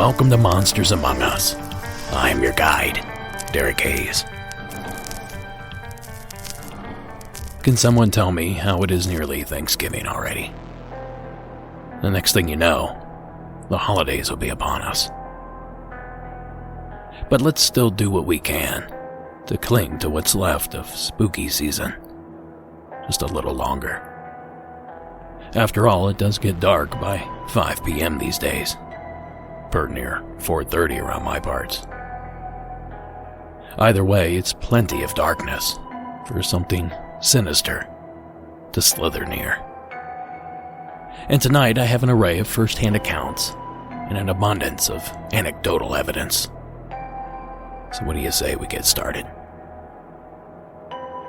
welcome to Monsters Among Us. I am your guide, Derek Hayes. Can someone tell me how it is nearly Thanksgiving already? The next thing you know, the holidays will be upon us. But let's still do what we can to cling to what's left of spooky season just a little longer. After all, it does get dark by 5 p.m. these days, per near 4:30 around my parts. Either way, it's plenty of darkness for something sinister to slither near. And tonight I have an array of first-hand accounts and an abundance of anecdotal evidence. So what do you say we get started?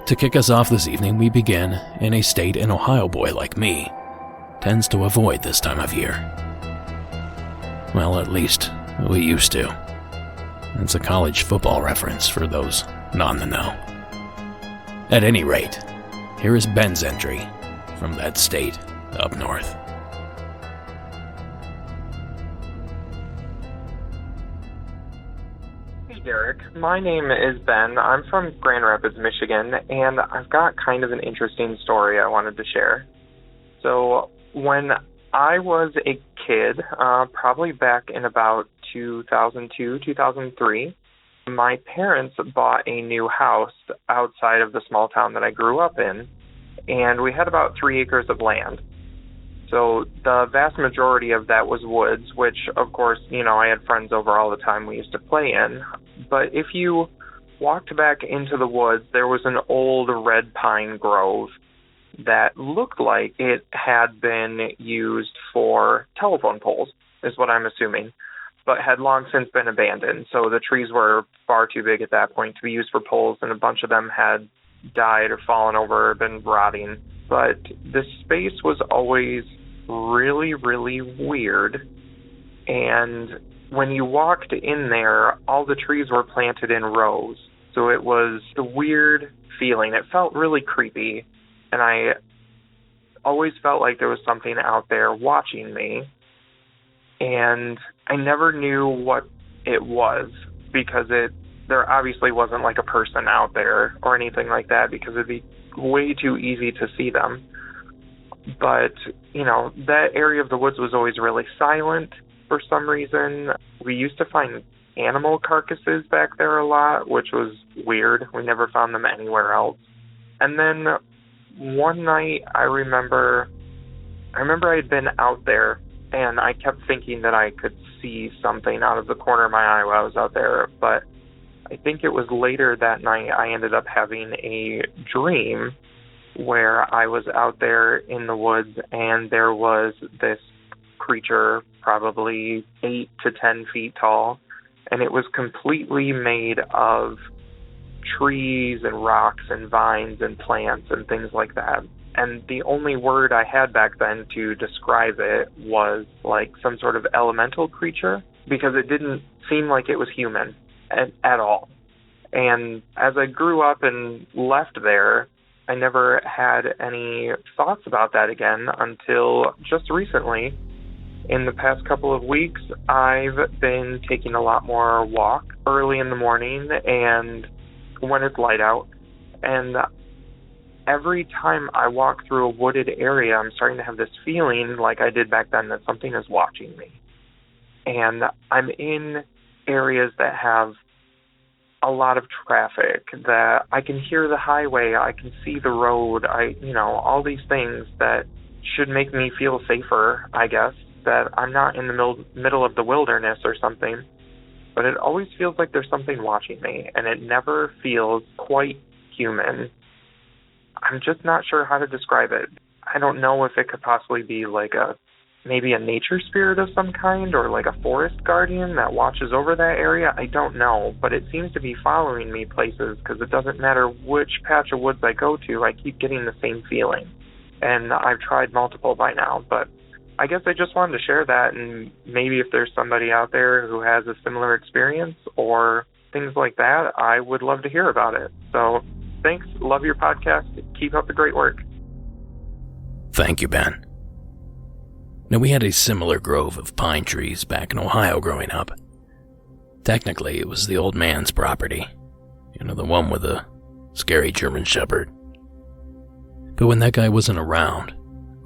To kick us off this evening, we begin in a state an Ohio boy like me tends to avoid this time of year. Well, at least we used to. It's a college football reference for those not in the know. At any rate, here is Ben's entry from that state up north. Hey Derek, my name is Ben. I'm from Grand Rapids, Michigan, and I've got kind of an interesting story I wanted to share. So when I was a kid, probably back in about 2002, 2003, my parents bought a new house outside of the small town that I grew up in, and we had about 3 acres of land. So the vast majority of that was woods, which, of course, I had friends over all the time we used to play in. But if you walked back into the woods, there was an old red pine grove that looked like it had been used for telephone poles, is what I'm assuming, but had long since been abandoned. So the trees were far too big at that point to be used for poles, and a bunch of them had died or fallen over or been rotting. But the space was always really, really weird, and when you walked in there, all the trees were planted in rows. So it was a weird feeling. It felt really creepy. And I always felt like there was something out there watching me. And I never knew what it was because there obviously wasn't like a person out there or anything like that because it'd be way too easy to see them. But, that area of the woods was always really silent for some reason. We used to find animal carcasses back there a lot, which was weird. We never found them anywhere else. And then one night I remember I had been out there and I kept thinking that I could see something out of the corner of my eye while I was out there, but I think it was later that night I ended up having a dream where I was out there in the woods and there was this creature probably 8 to 10 feet tall, and it was completely made of trees and rocks and vines and plants and things like that. And the only word I had back then to describe it was like some sort of elemental creature, because it didn't seem like it was human at all. And as I grew up and left there, I never had any thoughts about that again until just recently. In the past couple of weeks, I've been taking a lot more walk early in the morning and when it's light out. And every time I walk through a wooded area, I'm starting to have this feeling like I did back then that something is watching me. And I'm in areas that have a lot of traffic, that I can hear the highway, I can see the road, all these things that should make me feel safer, I guess, that I'm not in the middle of the wilderness or something. But it always feels like there's something watching me, and it never feels quite human. I'm just not sure how to describe it. I don't know if it could possibly be like maybe a nature spirit of some kind, or like a forest guardian that watches over that area. I don't know, but it seems to be following me places because it doesn't matter which patch of woods I go to, I keep getting the same feeling. And I've tried multiple by now, but I guess I just wanted to share that, and maybe if there's somebody out there who has a similar experience or things like that, I would love to hear about it. So thanks. Love your podcast. Keep up the great work. Thank you, Ben. Now, we had a similar grove of pine trees back in Ohio growing up. Technically, it was the old man's property. The one with the scary German Shepherd. But when that guy wasn't around,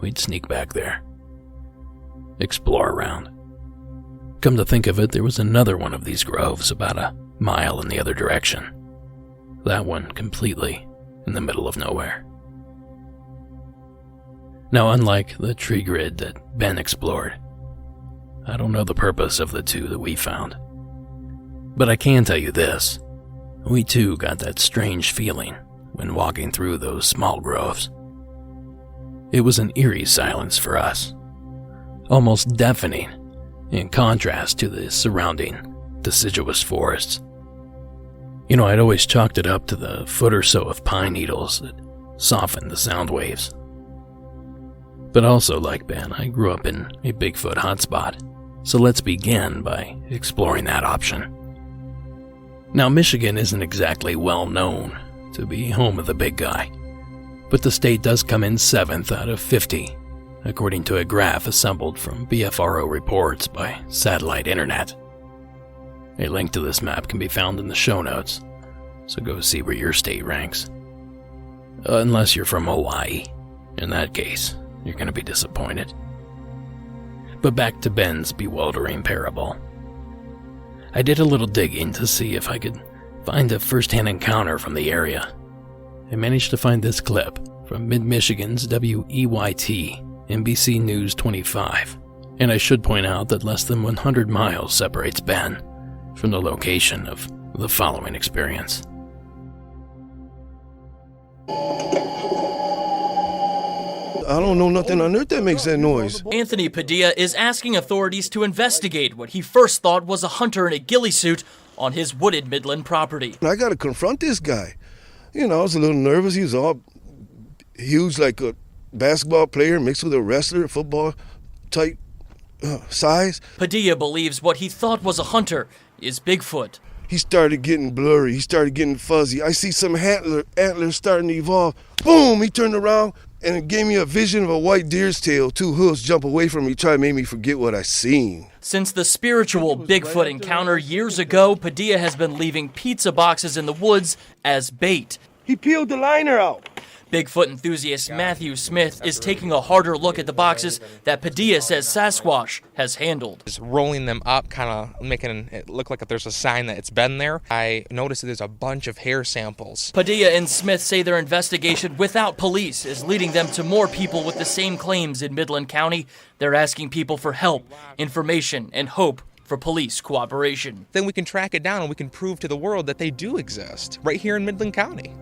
we'd sneak back there. Explore around. Come to think of it, there was another one of these groves about a mile in the other direction. That one completely in the middle of nowhere. Now, unlike the tree grid that Ben explored, I don't know the purpose of the two that we found. But I can tell you this. We too got that strange feeling when walking through those small groves. It was an eerie silence for us, almost deafening in contrast to the surrounding deciduous forests. I'd always chalked it up to the foot or so of pine needles that softened the sound waves. But also, like Ben, I grew up in a Bigfoot hotspot, so let's begin by exploring that option. Now, Michigan isn't exactly well known to be home of the big guy, but the state does come in 7th out of 50, according to a graph assembled from BFRO reports by satellite internet. A link to this map can be found in the show notes, so go see where your state ranks. Unless you're from Hawaii. In that case, you're going to be disappointed. But back to Ben's bewildering parable. I did a little digging to see if I could find a first-hand encounter from the area. I managed to find this clip from Mid-Michigan's WEYT, NBC News 25. And I should point out that less than 100 miles separates Ben from the location of the following experience. I don't know nothing on earth that makes that noise. Anthony Padilla is asking authorities to investigate what he first thought was a hunter in a ghillie suit on his wooded Midland property. I gotta confront this guy. I was a little nervous. He was all huge, like a basketball player mixed with a wrestler, football type size. Padilla believes what he thought was a hunter is Bigfoot. He started getting blurry. He started getting fuzzy. I see some antlers starting to evolve. Boom! He turned around and it gave me a vision of a white deer's tail. 2 hoofs jump away from me, try to make me forget what I seen. Since the spiritual Bigfoot encounter years ago, Padilla has been leaving pizza boxes in the woods as bait. He peeled the liner out. Bigfoot enthusiast Matthew Smith is taking a harder look at the boxes that Padilla says Sasquatch has handled. Just rolling them up, kind of making it look like there's a sign that it's been there. I noticed that there's a bunch of hair samples. Padilla and Smith say their investigation without police is leading them to more people with the same claims in Midland County. They're asking people for help, information, and hope for police cooperation. Then we can track it down and we can prove to the world that they do exist, right here in Midland County.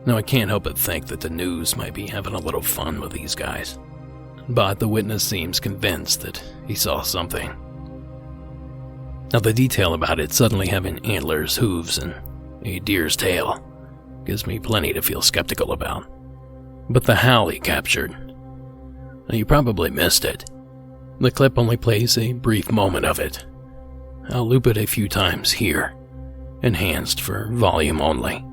Now, I can't help but think that the news might be having a little fun with these guys. But the witness seems convinced that he saw something. Now, the detail about it suddenly having antlers, hooves, and a deer's tail gives me plenty to feel skeptical about. But the howl he captured, you probably missed it. The clip only plays a brief moment of it. I'll loop it a few times here, enhanced for volume only.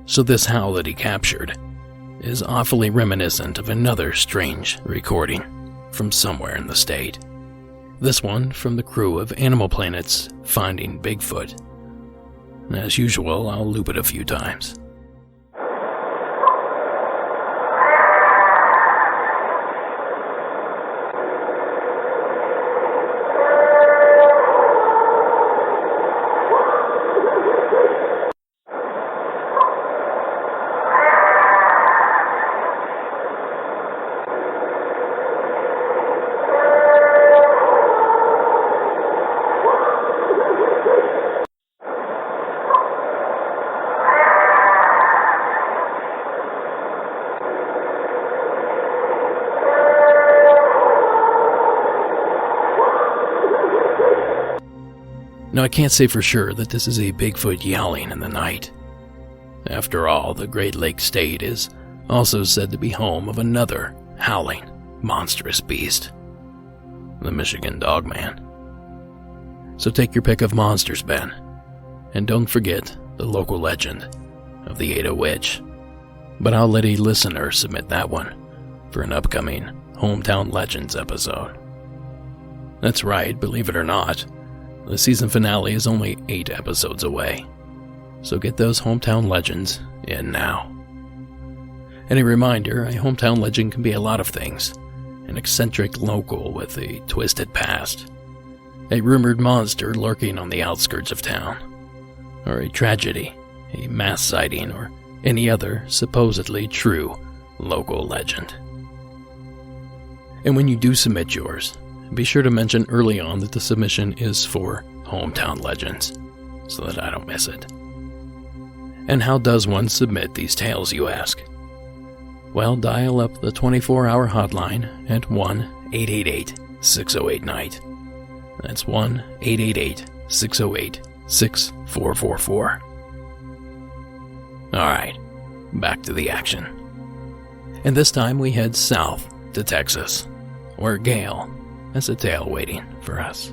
So this howl that he captured is awfully reminiscent of another strange recording from somewhere in the state. This one from the crew of Animal Planet's Finding Bigfoot. As usual, I'll loop it a few times. Now, I can't say for sure that this is a Bigfoot yowling in the night. After all, the Great Lakes State is also said to be home of another howling, monstrous beast, the Michigan Dogman. So take your pick of monsters, Ben, And don't forget the local legend of the Ada Witch. But I'll let a listener submit that one for an upcoming Hometown Legends episode. That's right, believe it or not, the season finale is only 8 episodes away. So get those Hometown Legends in now. And a reminder, a hometown legend can be a lot of things. An eccentric local with a twisted past, a rumored monster lurking on the outskirts of town, or a tragedy, a mass sighting, or any other supposedly true local legend. And when you do submit yours, be sure to mention early on that the submission is for Hometown Legends, so that I don't miss it. And how does one submit these tales, you ask? Well, dial up the 24-hour hotline at 1-888-608-NIGHT. That's 1-888-608-6444. Alright, back to the action. And this time we head south to Texas, where Gail has a tale waiting for us.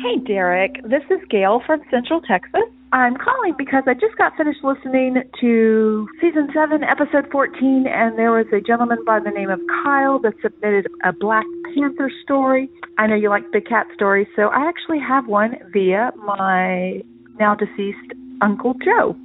Hey, Derek. This is Gail from Central Texas. I'm calling because I just got finished listening to Season 7, Episode 14, and there was a gentleman by the name of Kyle that submitted a Black Panther story. I know you like big cat stories, so I actually have one via my now-deceased Uncle Joe.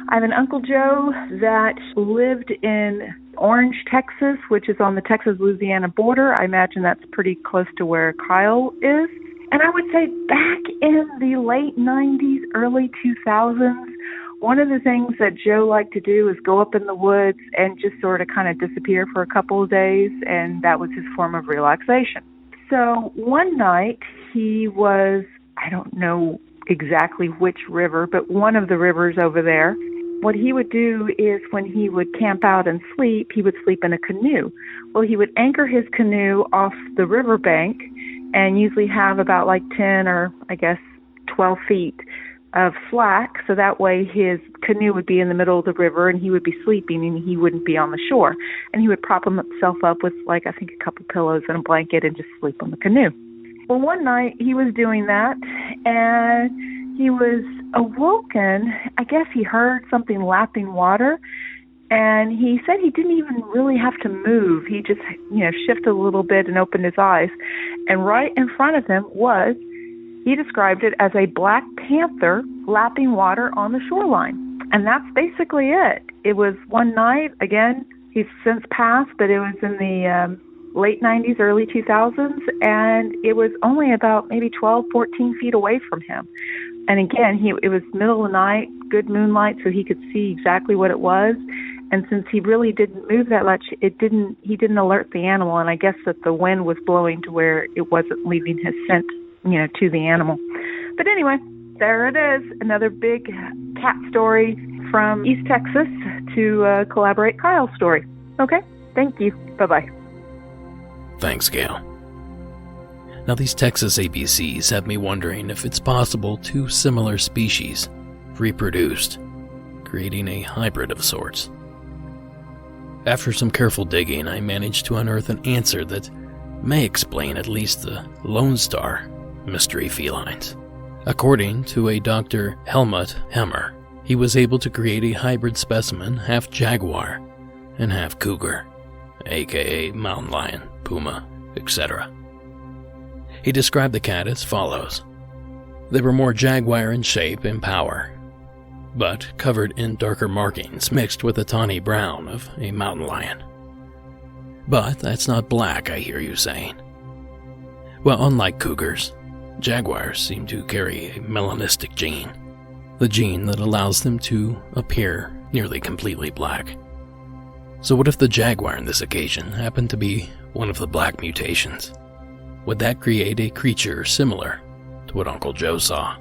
I have an Uncle Joe that lived in Orange, Texas, which is on the Texas-Louisiana border. I imagine that's pretty close to where Kyle is. And I would say back in the late 90s, early 2000s, one of the things that Joe liked to do is go up in the woods and just sort of kind of disappear for a couple of days, and that was his form of relaxation. So one night he was, I don't know exactly which river, but one of the rivers over there. What he would do is when he would camp out and sleep, he would sleep in a canoe. Well, he would anchor his canoe off the riverbank and usually have about like 10 or I guess 12 feet of slack, so that way his canoe would be in the middle of the river and he would be sleeping and he wouldn't be on the shore. And he would prop himself up with like I think a couple pillows and a blanket and just sleep on the canoe. Well, one night he was doing that and he was awoken. I guess he heard something lapping water. And he said he didn't even really have to move. He just, shifted a little bit and opened his eyes. And right in front of him he described it as a black panther lapping water on the shoreline. And that's basically it. It was one night, again, he's since passed, but it was in the late 90s, early 2000s, and it was only about maybe 12, 14 feet away from him. And again, it was middle of the night, good moonlight, so he could see exactly what it was. And since he really didn't move that much, he didn't alert the animal. And I guess that the wind was blowing to where it wasn't leaving his scent, to the animal. But anyway, there it is, another big cat story from East Texas to collaborate Kyle's story. Okay, thank you. Bye-bye. Thanks, Gail. Now, these Texas ABCs have me wondering if it's possible two similar species reproduced, creating a hybrid of sorts. After some careful digging, I managed to unearth an answer that may explain at least the Lone Star mystery felines. According to a Dr. Helmut Hemmer, he was able to create a hybrid specimen half jaguar and half cougar, aka mountain lion, puma, etc. He described the cat as follows. They were more jaguar in shape and power, but covered in darker markings mixed with the tawny brown of a mountain lion. But that's not black, I hear you saying. Well, unlike cougars, jaguars seem to carry a melanistic gene, the gene that allows them to appear nearly completely black. So what if the jaguar in this occasion happened to be one of the black mutations? Would that create a creature similar to what Uncle Joe saw?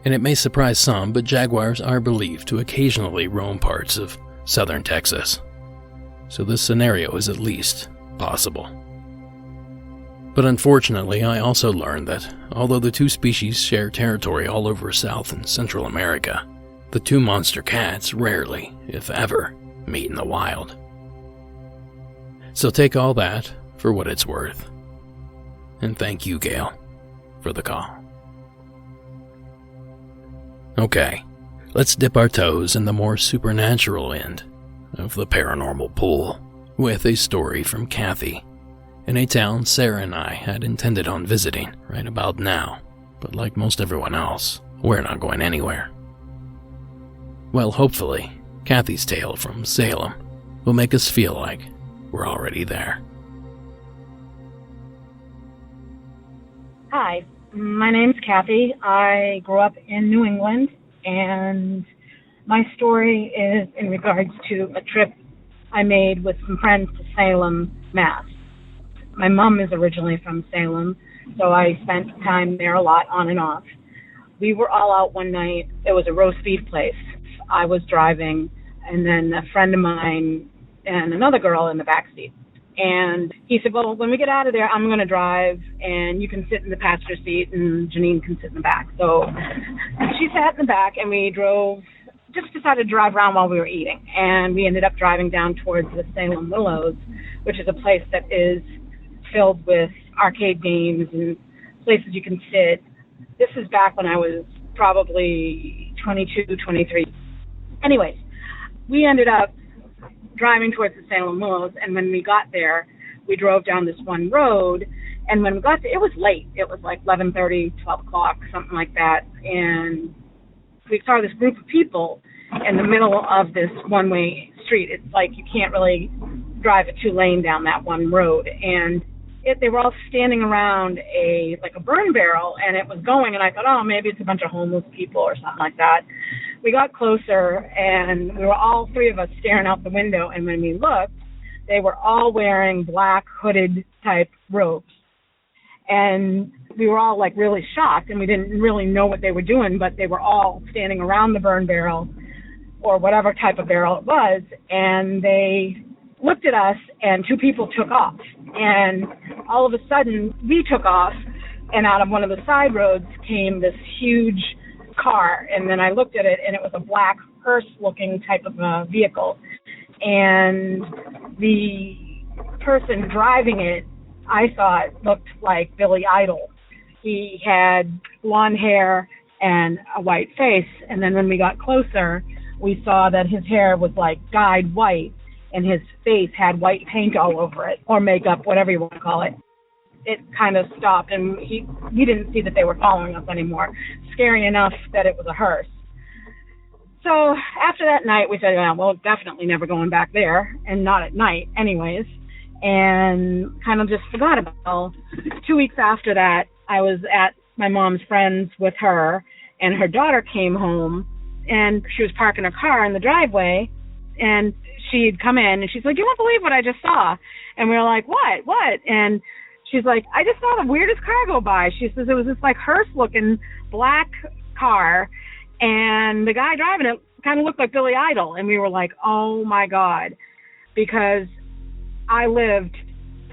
And it may surprise some, but jaguars are believed to occasionally roam parts of southern Texas. So this scenario is at least possible. But unfortunately, I also learned that although the two species share territory all over South and Central America, the two monster cats rarely, if ever, meet in the wild. So take all that for what it's worth. And thank you, Gail, for the call. Okay, let's dip our toes in the more supernatural end of the paranormal pool with a story from Kathy in a town Sarah and I had intended on visiting right about now, but like most everyone else, we're not going anywhere. Well, hopefully, Kathy's tale from Salem will make us feel like we're already there. Hi, my name's Kathy. I grew up in New England, and my story is in regards to a trip I made with some friends to Salem, Mass. My mom is originally from Salem, so I spent time there a lot on and off. We were all out one night. It was a roast beef place. I was driving, and then a friend of mine and another girl in the backseat. And he said, well, when we get out of there, I'm going to drive, and you can sit in the passenger seat, and Janine can sit in the back. So she sat in the back, and we drove, just decided to drive around while we were eating. And we ended up driving down towards the Salem Willows, which is a place that is filled with arcade games and places you can sit. This is back when I was probably 22, 23. Anyways, we ended up driving towards the Salem Willows, and when we got there, we drove down this one road, and when we got there, it was late. It was like 11:30, 12 o'clock, something like that, and we saw this group of people in the middle of this one-way street. It's like you can't really drive a two-lane down that one road, and they were all standing around a burn barrel, and it was going, and I thought, oh, maybe it's a bunch of homeless people or something like that. We got closer, and we were all three of us staring out the window, and when we looked, they were all wearing black hooded type robes. And we were all like really shocked, and we didn't really know what they were doing, but they were all standing around the burn barrel or whatever type of barrel it was, and they looked at us, and two people took off. And all of a sudden, we took off, and out of one of the side roads came this huge car, and then I looked at it, and it was a black hearse-looking type of a vehicle. And the person driving it, I thought, looked like Billy Idol. He had blonde hair and a white face, and then when we got closer, we saw that his hair was like dyed white, and his face had white paint all over it, or makeup, whatever you want to call it. It kind of stopped, and he didn't see that they were following us anymore. Scary enough that it was a hearse. So after that night, we said, well, definitely never going back there, and not at night anyways, and kind of just forgot about it. 2 weeks after that, I was at my mom's friend's with her, and her daughter came home, and she was parking her car in the driveway, and she'd come in, and she's like, you won't believe what I just saw. And we were like, what? And she's like, I just saw the weirdest car go by. She says it was this like hearse-looking black car, and the guy driving it kind of looked like Billy Idol. And we were like, oh my God, because I lived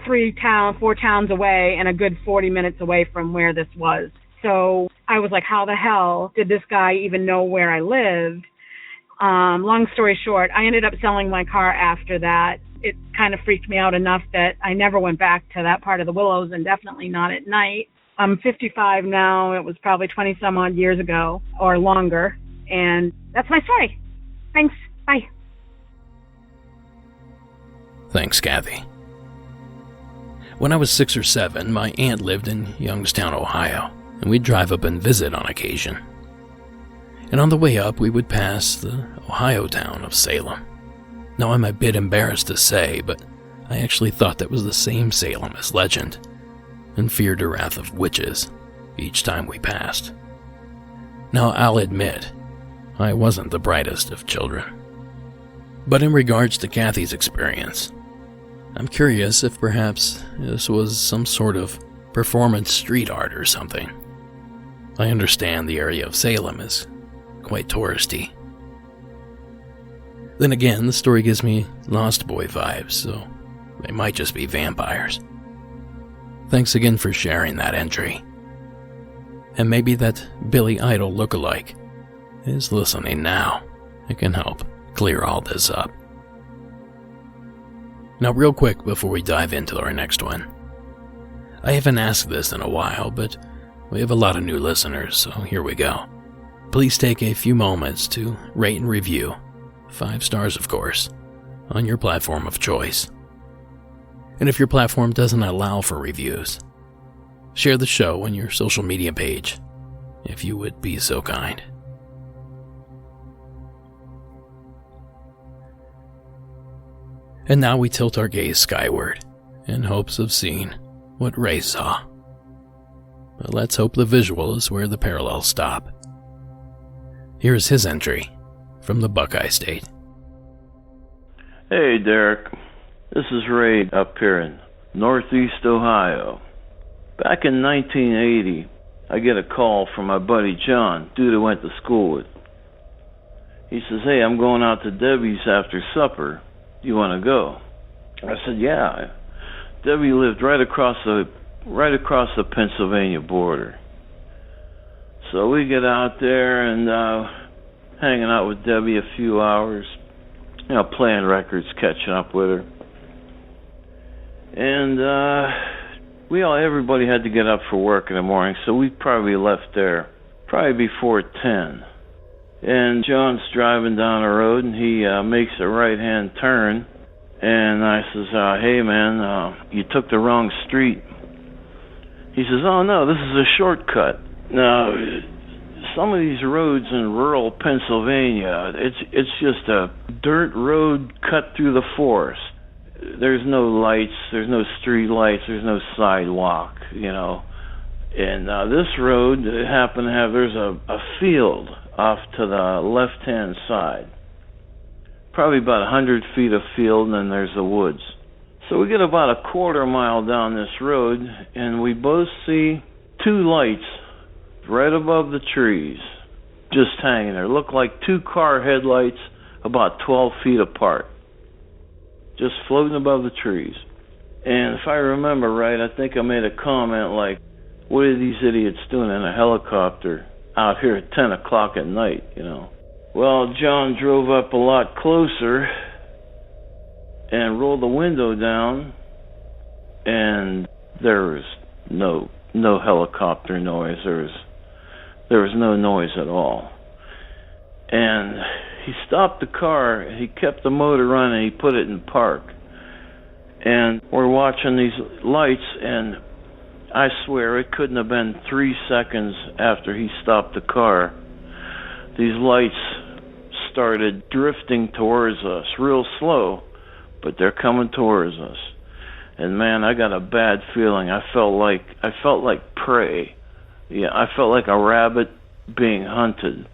4 towns away and a good 40 minutes away from where this was. So I was like, how the hell did this guy even know where I lived? Long story short, I ended up selling my car after that. It kind of freaked me out enough that I never went back to that part of the Willows, and definitely not at night. I'm 55 now. It was probably 20 some odd years ago or longer. And that's my story. Thanks. Bye. Thanks, Kathy. When I was 6 or 7, my aunt lived in Youngstown, Ohio, and we'd drive up and visit on occasion. And on the way up, we would pass the Ohio town of Salem. Now, I'm a bit embarrassed to say, but I actually thought that was the same Salem as legend, and feared the wrath of witches each time we passed. Now, I'll admit, I wasn't the brightest of children. But in regards to Kathy's experience, I'm curious if perhaps this was some sort of performance street art or something. I understand the area of Salem is quite touristy. Then again, the story gives me Lost Boy vibes, so they might just be vampires. Thanks again for sharing that entry. And maybe that Billy Idol lookalike is listening now. It can help clear all this up. Now, real quick before we dive into our next one. I haven't asked this in a while, but We have a lot of new listeners, so here we go. Please take a few moments to rate and review, 5 stars of course, on your platform of choice. And if your platform doesn't allow for reviews, share the show on your social media page, if you would be so kind. And now we tilt our gaze skyward, in hopes of seeing what Ray saw. But let's hope the visual is where the parallels stop. Here's his entry from the Buckeye State. Hey Derek, this is Ray up here in Northeast Ohio. Back in 1980, I get a call from my buddy John, dude I went to school with. He says, hey, I'm going out to Debbie's after supper. Do you want to go? I said, yeah. Debbie lived right across the Pennsylvania border. So we get out there and hanging out with Debbie a few hours, playing records, catching up with her. And everybody had to get up for work in the morning, so we probably left there probably before 10. And John's driving down the road, and he makes a right-hand turn. And I says, hey, man, you took the wrong street. He says, oh, no, this is a shortcut. Now, some of these roads in rural Pennsylvania, it's just a dirt road cut through the forest. There's no lights, there's no street lights, there's no sidewalk, And this road happened to have, there's a field off to the left-hand side. Probably about 100 feet of field, and then there's the woods. So we get about a quarter mile down this road, and we both see 2 lights right above the trees, just hanging there. Look like 2 car headlights about 12 feet apart, just floating above the trees. And if I remember right, I think I made a comment like, what are these idiots doing in a helicopter out here at 10 o'clock at night, Well, John drove up a lot closer and rolled the window down, and there was no helicopter noise. There was no noise at all. And he stopped the car, he kept the motor running, he put it in park. And we're watching these lights, and I swear it couldn't have been 3 seconds after he stopped the car. These lights started drifting towards us, real slow, but they're coming towards us. And man, I got a bad feeling. I felt like prey. Yeah, I felt like a rabbit being hunted.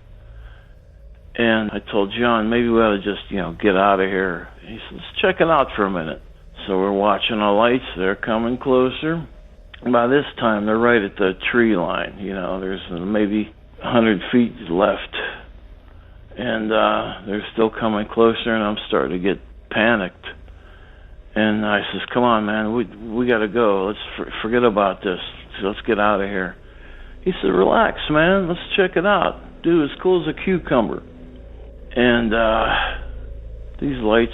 And I told John, maybe we ought to just, get out of here. He says, check it out for a minute. So we're watching the lights. They're coming closer. By this time, they're right at the tree line. There's maybe 100 feet left. And they're still coming closer, and I'm starting to get panicked. And I says, come on, man, we got to go. Let's forget about this. Let's get out of here. He said, relax, man. Let's check it out. Dude, as cool as a cucumber. And these lights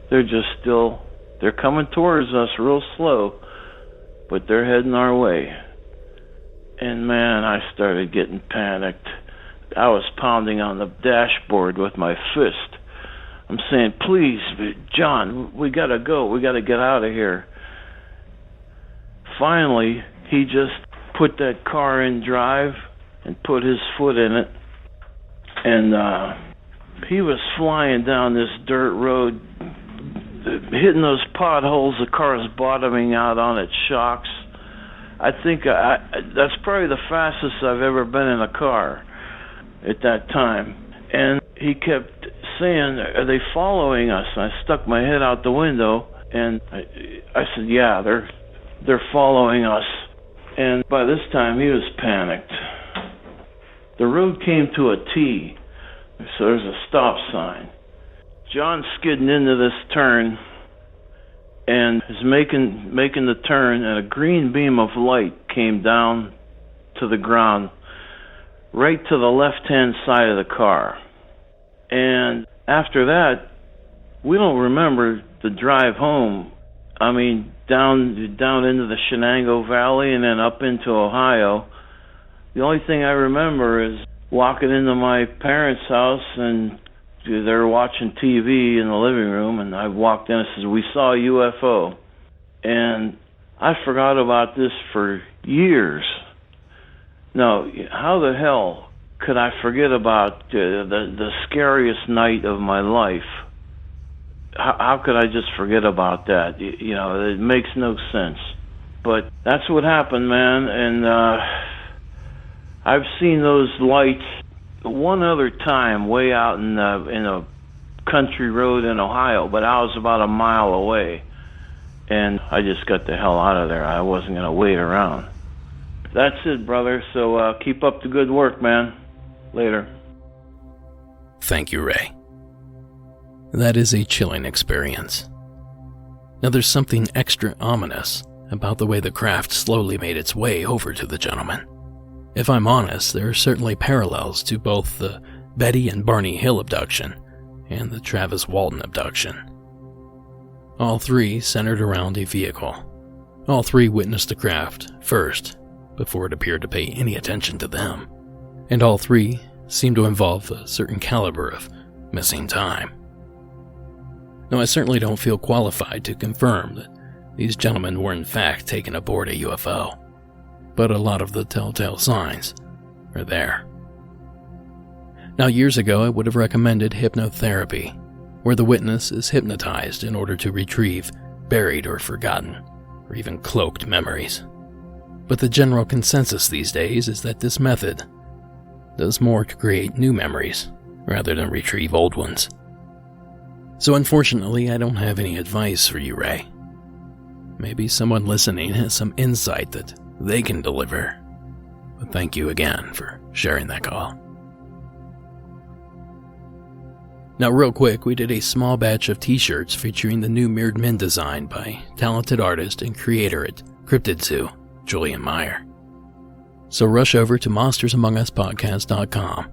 they're just still, they're coming towards us real slow, but they're heading our way. And man, I started getting panicked. I was pounding on the dashboard with my fist. I'm saying, please, John, we gotta go. We gotta get out of here. Finally, he just put that car in drive and put his foot in it. And he was flying down this dirt road, hitting those potholes, the car's bottoming out on its shocks. I think that's probably the fastest I've ever been in a car at that time. And he kept saying, are they following us? And I stuck my head out the window, and I said, yeah, they're following us. And by this time, he was panicked. The road came to a T, so there's a stop sign. John's skidding into this turn and is making the turn, and a green beam of light came down to the ground right to the left-hand side of the car. And after that, we don't remember the drive home. I mean, down into the Shenango Valley and then up into Ohio. The only thing I remember is walking into my parents' house, and they're watching TV in the living room, and I walked in and said, "We saw a UFO." And I forgot about this for years. Now, how the hell could I forget about the scariest night of my life? How could I just forget about that? You know, it makes no sense. But that's what happened, man. And I've seen those lights one other time way out in a country road in Ohio, but I was about a mile away. And I just got the hell out of there. I wasn't going to wait around. That's it, brother. So keep up the good work, man. Later. Thank you, Ray. That is a chilling experience. Now, there's something extra ominous about the way the craft slowly made its way over to the gentleman. If I'm honest, there are certainly parallels to both the Betty and Barney Hill abduction and the Travis Walton abduction. All three centered around a vehicle. All three witnessed the craft first, before it appeared to pay any attention to them. And all three seemed to involve a certain caliber of missing time. Now, I certainly don't feel qualified to confirm that these gentlemen were in fact taken aboard a UFO, but a lot of the telltale signs are there. Now, years ago, I would have recommended hypnotherapy, where the witness is hypnotized in order to retrieve buried or forgotten, or even cloaked memories. But the general consensus these days is that this method does more to create new memories rather than retrieve old ones. So unfortunately, I don't have any advice for you, Ray. Maybe someone listening has some insight that they can deliver. But thank you again for sharing that call. Now, real quick, we did a small batch of t-shirts featuring the new Mirrored Men design by talented artist and creator at Cryptid Zoo, Julian Meyer. So rush over to monstersamonguspodcast.com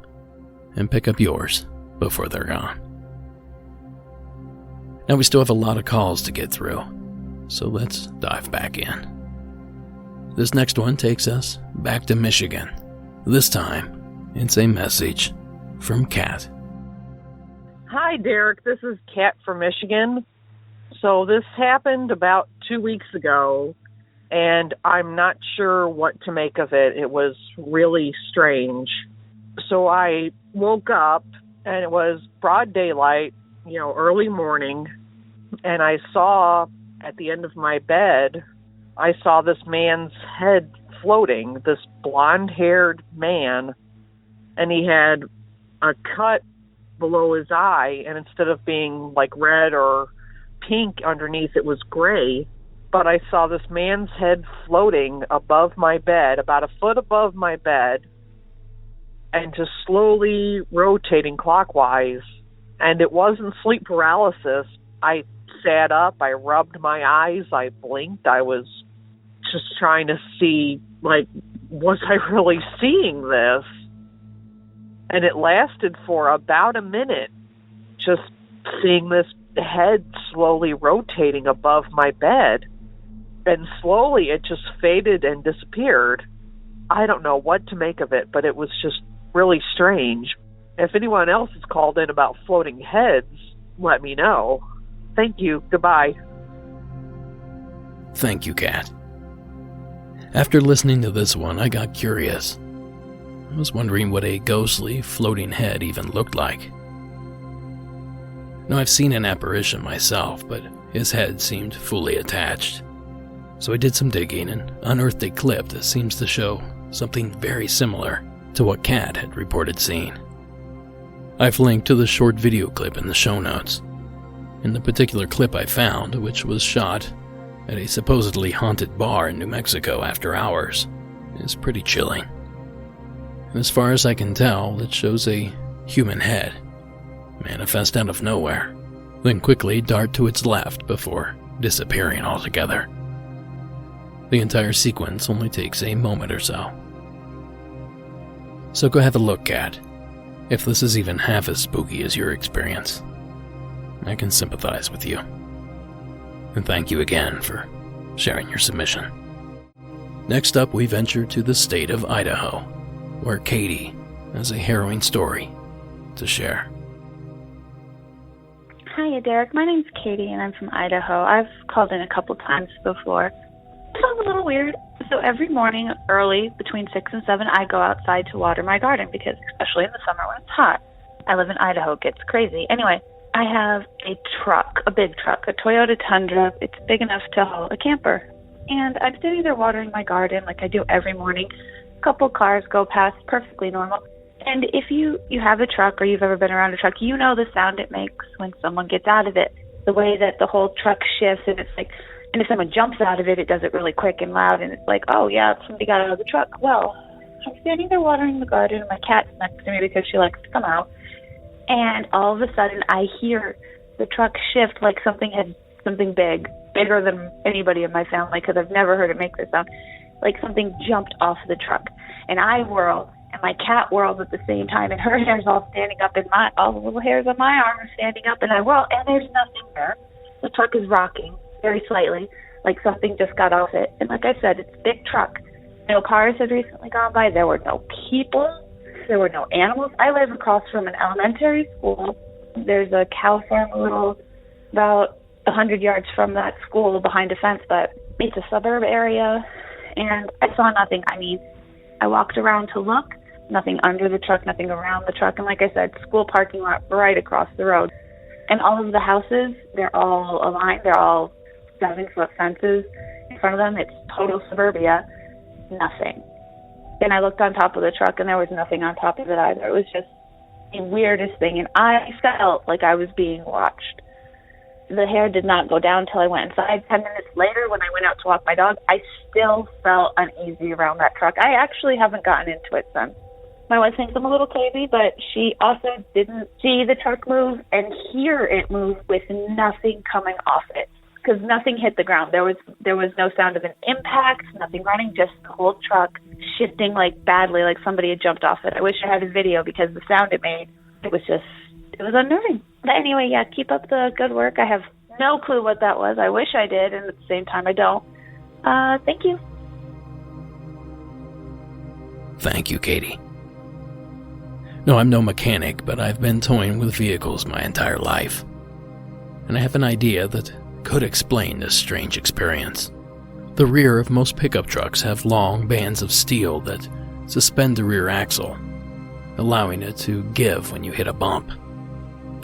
and pick up yours before they're gone. Now, we still have a lot of calls to get through, so let's dive back in. This next one takes us back to Michigan. This time, it's a message from Kat. Hi, Derek. This is Kat from Michigan. So this happened about 2 weeks ago, and I'm not sure what to make of it. It was really strange. So I woke up, and it was broad daylight, early morning, and I saw at the end of my bed, I saw this man's head floating, this blonde-haired man, and he had a cut below his eye, and instead of being like red or pink underneath, it was gray. But I saw this man's head floating above my bed, about a foot above my bed, and just slowly rotating clockwise. And it wasn't sleep paralysis. I sat up, I rubbed my eyes, I blinked. I was just trying to see, was I really seeing this? And it lasted for about a minute, just seeing this head slowly rotating above my bed. And slowly it just faded and disappeared. I don't know what to make of it, but it was just really strange. If anyone else has called in about floating heads, let me know. Thank you. Goodbye. Thank you, Kat. After listening to this one, I got curious. I was wondering what a ghostly, floating head even looked like. Now, I've seen an apparition myself, but his head seemed fully attached. So I did some digging and unearthed a clip that seems to show something very similar to what Kat had reported seeing. I've linked to the short video clip in the show notes. In the particular clip I found, which was shot at a supposedly haunted bar in New Mexico after hours, is pretty chilling. As far as I can tell, it shows a human head manifest out of nowhere, then quickly dart to its left before disappearing altogether. The entire sequence only takes a moment or so. So go have a look, Kat. If this is even half as spooky as your experience, I can sympathize with you. And thank you again for sharing your submission. Next up, we venture to the state of Idaho, where Katie has a harrowing story to share. Hi, Derek. My name's Katie, and I'm from Idaho. I've called in a couple times before. It sounds a little weird. So every morning early, between 6 and 7, I go outside to water my garden because, especially in the summer when it's hot, I live in Idaho. It gets crazy. Anyway, I have a truck, a big truck, a Toyota Tundra. It's big enough to haul a camper. And I'm sitting there watering my garden like I do every morning. A couple cars go past, perfectly normal. And if you have a truck or you've ever been around a truck, you know the sound it makes when someone gets out of it. The way that the whole truck shifts, and it's like, and if someone jumps out of it, it does it really quick and loud, and it's like, oh yeah, somebody got out of the truck. Well, I'm standing there watering the garden, and my cat's next to me because she likes to come out. And all of a sudden, I hear the truck shift like something big, bigger than anybody in my family, because I've never heard it make this sound. Like something jumped off the truck, and I whirl. And my cat whirls at the same time, and her hair's all standing up, and all the little hairs on my arm are standing up, and I whirl, and there's nothing there. The truck is rocking very slightly, like something just got off it. And like I said, it's a big truck. No cars had recently gone by. There were no people. There were no animals. I live across from an elementary school. There's a cow farm about 100 yards from that school behind a fence, but it's a suburb area, and I saw nothing. I mean, I walked around to look. Nothing under the truck, nothing around the truck. And like I said, school parking lot right across the road. And all of the houses, they're all aligned. They're all 7-foot fences in front of them. It's total suburbia. Nothing. Then I looked on top of the truck, and there was nothing on top of it either. It was just the weirdest thing. And I felt like I was being watched. The hair did not go down until I went inside. 10 minutes later, when I went out to walk my dog, I still felt uneasy around that truck. I actually haven't gotten into it since. My wife thinks I'm a little crazy, but she also didn't see the truck move and hear it move with nothing coming off it, because nothing hit the ground. There was no sound of an impact, nothing running, just the whole truck shifting like badly, like somebody had jumped off it. I wish I had a video because the sound it made, it was unnerving. But anyway, yeah, keep up the good work. I have no clue what that was. I wish I did, and at the same time I don't. Thank you. Thank you, Katie. No, I'm no mechanic, but I've been toying with vehicles my entire life. And I have an idea that could explain this strange experience. The rear of most pickup trucks have long bands of steel that suspend the rear axle, allowing it to give when you hit a bump.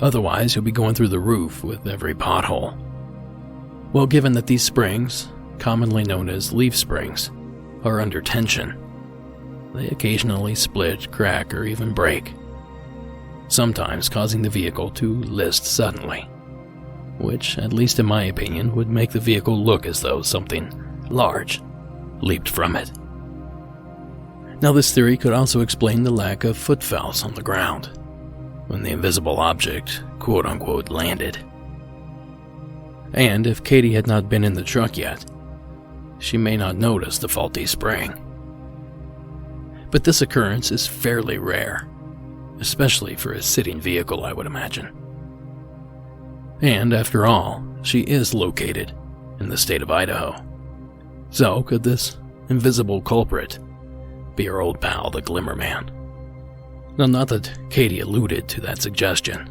Otherwise, you'll be going through the roof with every pothole. Well, given that these springs, commonly known as leaf springs, are under tension, they occasionally split, crack, or even break, sometimes causing the vehicle to list suddenly, which, at least in my opinion, would make the vehicle look as though something large leaped from it. Now, this theory could also explain the lack of footfalls on the ground when the invisible object, quote-unquote, landed. And if Katie had not been in the truck yet, she may not notice the faulty spring. But this occurrence is fairly rare, especially for a sitting vehicle, I would imagine. And after all, she is located in the state of Idaho. So could this invisible culprit be our old pal, the glimmerman? Now, not that Katie alluded to that suggestion,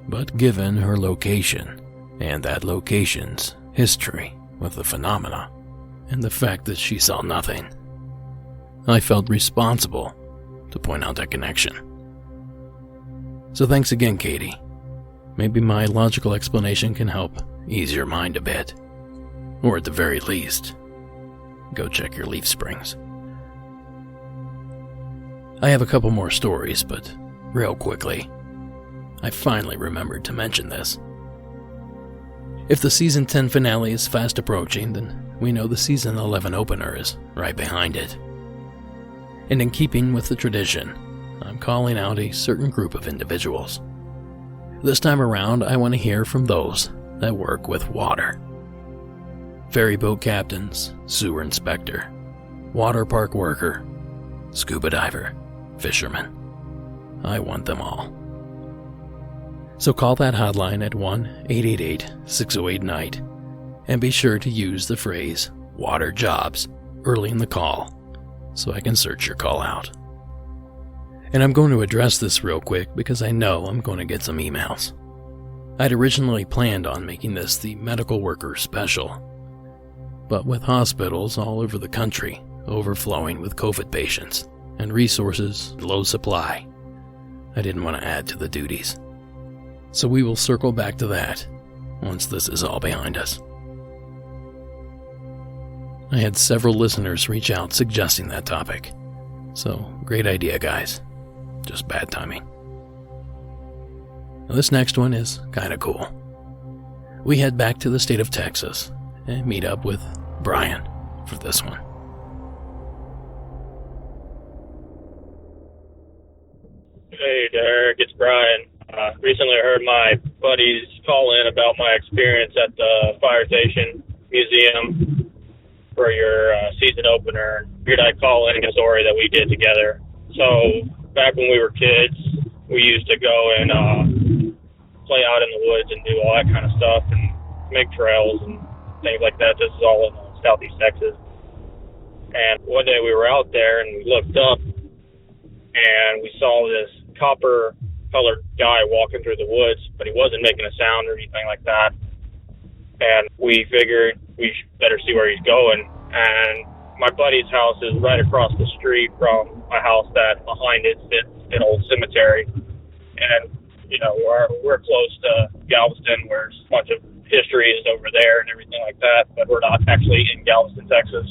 but given her location and that location's history with the phenomena, and the fact that she saw nothing, I felt responsible to point out that connection. So thanks again, Katie. Maybe my logical explanation can help ease your mind a bit. Or at the very least, go check your leaf springs. I have a couple more stories, but real quickly, I finally remembered to mention this. If the Season 10 finale is fast approaching, then we know the Season 11 opener is right behind it. And in keeping with the tradition, I'm calling out a certain group of individuals. This time around, I want to hear from those that work with water. Ferry boat captains, sewer inspector, water park worker, scuba diver, fisherman. I want them all. So call that hotline at 1-888-608-NIGHT And be sure to use the phrase water jobs early in the call so I can search your call out. And I'm going to address this real quick because I know I'm going to get some emails. I'd originally planned on making this the medical worker special, but with hospitals all over the country overflowing with COVID patients and resources in low supply, I didn't want to add to the duties. So we will circle back to that once this is all behind us. I had several listeners reach out suggesting that topic, so great idea, guys. Just bad timing. Now, this next one is kinda cool. We head back to the state of Texas and meet up with Brian for this one. Hey Derek, it's Brian. Recently I heard my buddies call in about my experience at the Fire Station Museum for your season opener. Figured I'd call in a story that we did together. So back when we were kids, we used to go and play out in the woods and do all that kind of stuff and make trails and things like that. This is all in southeast Texas. And one day we were out there and we looked up and we saw this copper-colored guy walking through the woods, but he wasn't making a sound or anything like that. And we figured we better see where he's going. And my buddy's house is right across the street from a house that behind it sits an old cemetery. And, you know, we're close to Galveston, where a bunch of history is over there and everything like that, but we're not actually in Galveston, Texas.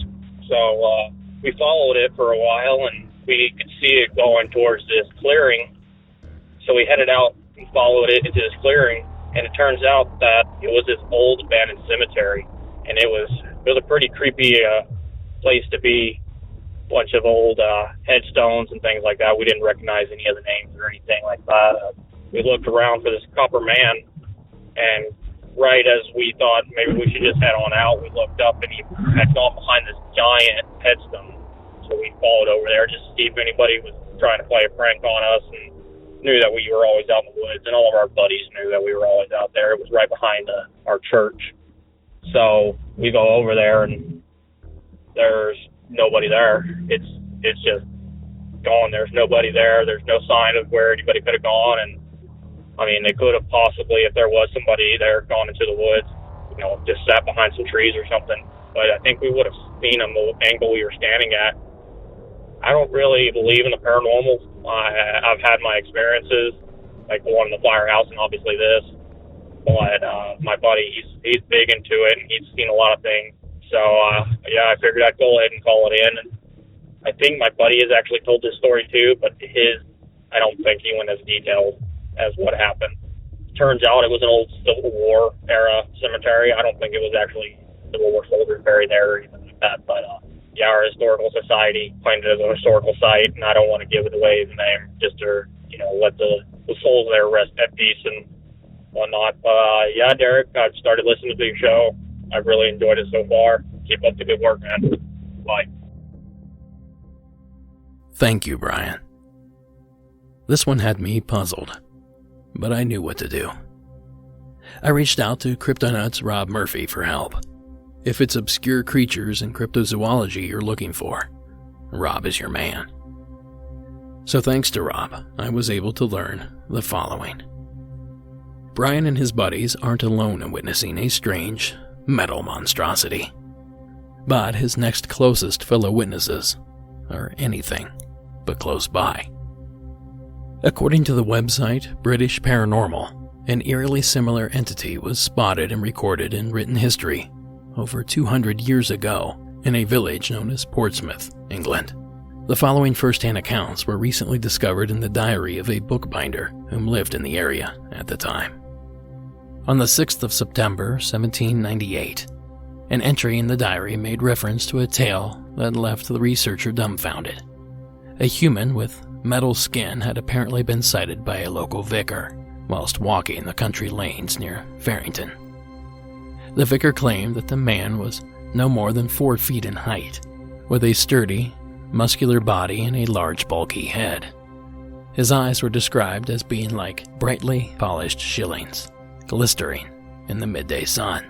So we followed it for a while, and we could see it going towards this clearing. So we headed out and followed it into this clearing, and it turns out that it was this old abandoned cemetery, and it was a pretty creepy place to be. Bunch of old headstones and things like that. We didn't recognize any of the names or anything like that. We looked around for this copper man, and right as we thought maybe we should just head on out, we looked up and he had gone behind this giant headstone. So we followed over there just to see if anybody was trying to play a prank on us, and knew that we were always out in the woods, and all of our buddies knew that we were always out there. It was right behind our church. So we go over there, and there's nobody there. It's just gone. There's nobody there. There's no sign of where anybody could have gone. And I mean, they could have possibly, if there was somebody there, gone into the woods, you know, just sat behind some trees or something. But I think we would have seen them the angle we were standing at. I don't really believe in the paranormal. I've had my experiences, like the one in the firehouse, and obviously this. But my buddy, he's big into it, and he's seen a lot of things. So, yeah, I figured I'd go ahead and call it in. And I think my buddy has actually told this story too, but I don't think he went as detailed as what happened. Turns out it was an old Civil War era cemetery. I don't think it was actually Civil War soldiers buried there or anything like that. But, yeah, our historical society claimed it as a historical site, and I don't want to give it away the name just to, you know, let the souls there rest at peace and whatnot. Yeah, Derek, I've started listening to your show. I've really enjoyed it so far. Keep up the good work, man. Bye. Thank you, Brian. This one had me puzzled, but I knew what to do. I reached out to Cryptonaut's Rob Murphy for help. If it's obscure creatures in cryptozoology you're looking for, Rob is your man. So thanks to Rob, I was able to learn the following. Brian and his buddies aren't alone in witnessing a strange metal monstrosity, but his next closest fellow witnesses are anything but close by. According to the website British Paranormal, an eerily similar entity was spotted and recorded in written history over 200 years ago in a village known as Portsmouth, England. The following first-hand accounts were recently discovered in the diary of a bookbinder whom lived in the area at the time. On the 6th of September, 1798, an entry in the diary made reference to a tale that left the researcher dumbfounded. A human with metal skin had apparently been sighted by a local vicar whilst walking the country lanes near Farrington. The vicar claimed that the man was no more than 4 feet in height, with a sturdy, muscular body and a large, bulky head. His eyes were described as being like brightly polished shillings, glistering in the midday sun.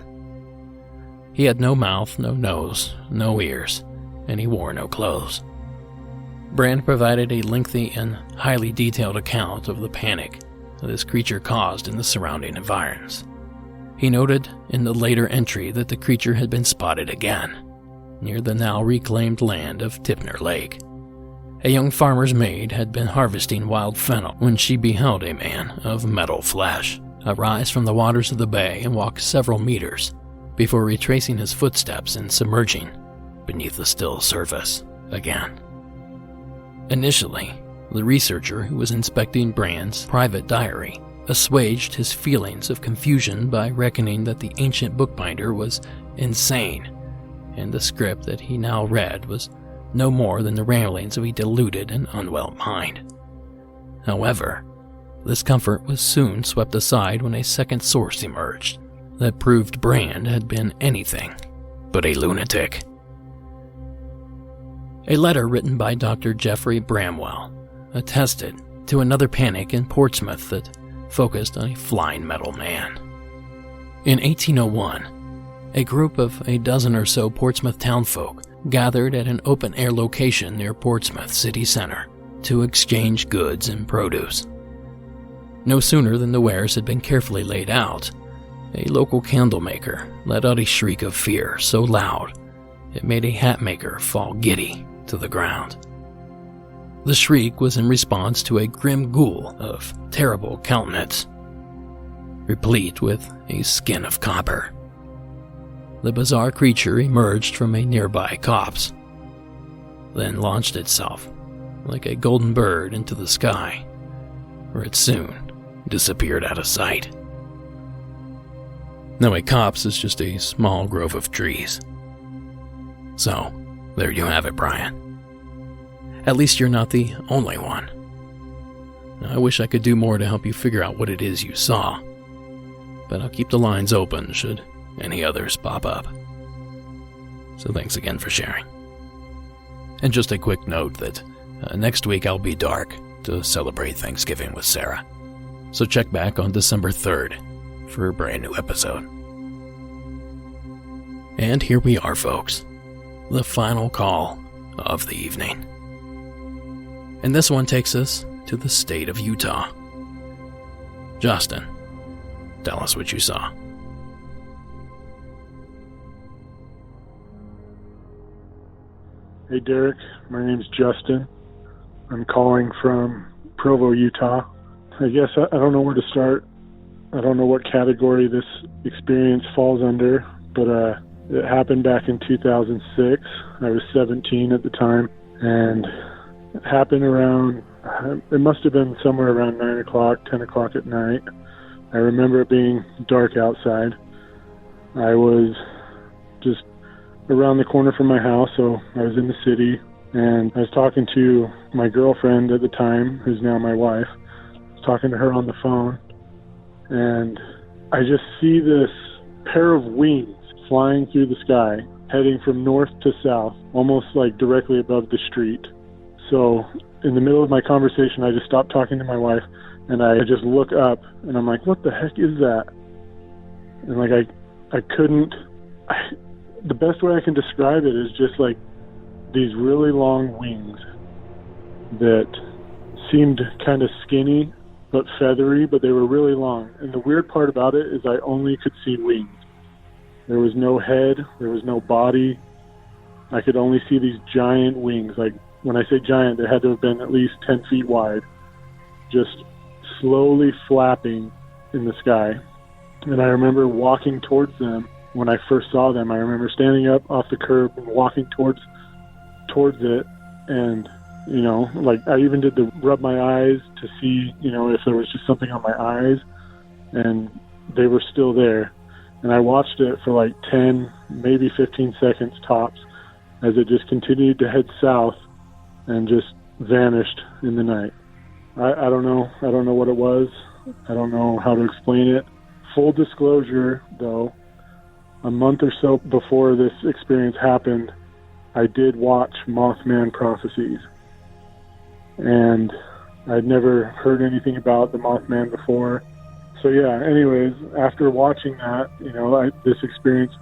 He had no mouth, no nose, no ears, and he wore no clothes. Brand provided a lengthy and highly detailed account of the panic this creature caused in the surrounding environs. He noted in the later entry that the creature had been spotted again, near the now reclaimed land of Tipner Lake. A young farmer's maid had been harvesting wild fennel when she beheld a man of metal flesh arise from the waters of the bay and walk several meters before retracing his footsteps and submerging beneath the still surface again. Initially, the researcher who was inspecting Brand's private diary assuaged his feelings of confusion by reckoning that the ancient bookbinder was insane, and the script that he now read was no more than the ramblings of a deluded and unwell mind. However, this comfort was soon swept aside when a second source emerged that proved Brand had been anything but a lunatic. A letter written by Dr. Jeffrey Bramwell attested to another panic in Portsmouth that focused on a flying metal man. In 1801, a group of a dozen or so Portsmouth townfolk gathered at an open-air location near Portsmouth city center to exchange goods and produce. No sooner than the wares had been carefully laid out, a local candle maker let out a shriek of fear so loud it made a hat maker fall giddy to the ground. The shriek was in response to a grim ghoul of terrible countenance, replete with a skin of copper. The bizarre creature emerged from a nearby copse, then launched itself like a golden bird into the sky, where it soon disappeared out of sight. Now, a copse is just a small grove of trees. So, there you have it, Brian. At least you're not the only one. I wish I could do more to help you figure out what it is you saw, but I'll keep the lines open should any others pop up. So thanks again for sharing. And just a quick note that next week I'll be dark to celebrate Thanksgiving with Sarah. So check back on December 3rd for a brand new episode. And here we are, folks. The final call of the evening. And this one takes us to the state of Utah. Justin, tell us what you saw. Hey Derek, my name's Justin. I'm calling from Provo, Utah. I guess I don't know where to start. I don't know what category this experience falls under, but it happened back in 2006. I was 17 at the time, and it happened around, it must have been somewhere around 9 o'clock, 10 o'clock at night. I remember it being dark outside. I was just around the corner from my house, so I was in the city, and I was talking to my girlfriend at the time, who's now my wife. I was talking to her on the phone, and I just see this pair of wings flying through the sky, heading from north to south, almost like directly above the street. So in the middle of my conversation, I just stopped talking to my wife, and I just look up, and I'm like, what the heck is that? And like, the best way I can describe it is just like these really long wings that seemed kind of skinny but feathery, but they were really long. And the weird part about it is I only could see wings. There was no head, there was no body. I could only see these giant wings. Like, when I say giant, they had to have been at least 10 feet wide, just slowly flapping in the sky. And I remember walking towards them. When I first saw them, I remember standing up off the curb and walking towards it, and like I even did the rub my eyes to see, if there was just something on my eyes, and they were still there. And I watched it for like 10, maybe 15 seconds tops, as it just continued to head south and just vanished in the night. I don't know what it was. I don't know how to explain it. Full disclosure, though, a month or so before this experience happened, I did watch Mothman Prophecies. And I'd never heard anything about the Mothman before. So yeah, anyways, after watching that, this experience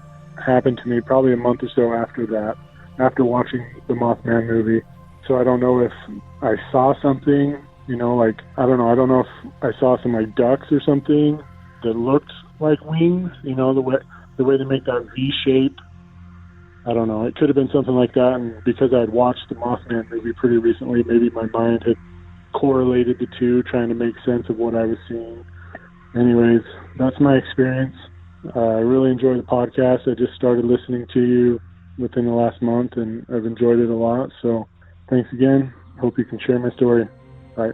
happened to me probably a month or so after that, after watching the Mothman movie. So I don't know if I saw something, you know, like, I don't know if I saw some like ducks or something that looked like wings, you know, the way they make that V shape. I don't know. It could have been something like that, and because I had watched the Mothman movie pretty recently, maybe my mind had correlated the two, trying to make sense of what I was seeing. Anyways, that's my experience. I really enjoy the podcast. I just started listening to you within the last month, and I've enjoyed it a lot. So thanks again. Hope you can share my story. Bye.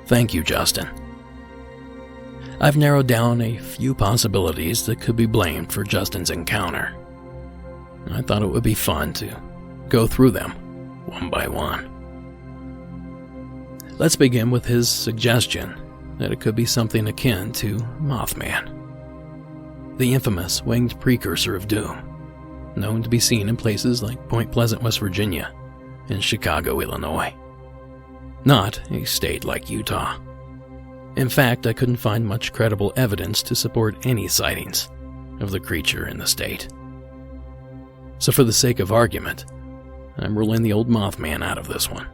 Thank you, Justin. I've narrowed down a few possibilities that could be blamed for Justin's encounter. I thought it would be fun to go through them one by one. Let's begin with his suggestion that it could be something akin to Mothman, the infamous winged precursor of doom, known to be seen in places like Point Pleasant, West Virginia, and Chicago, Illinois. Not a state like Utah. In fact, I couldn't find much credible evidence to support any sightings of the creature in the state. So for the sake of argument, I'm ruling the old Mothman out of this one.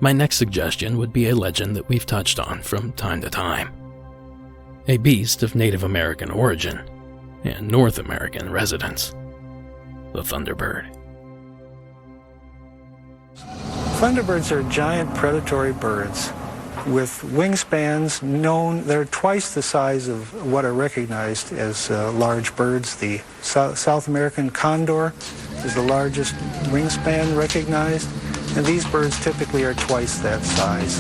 My next suggestion would be a legend that we've touched on from time to time. A beast of Native American origin and North American residence. The Thunderbird. Thunderbirds are giant predatory birds with wingspans known, they're twice the size of what are recognized as large birds. The South American condor is the largest wingspan recognized, and these birds typically are twice that size.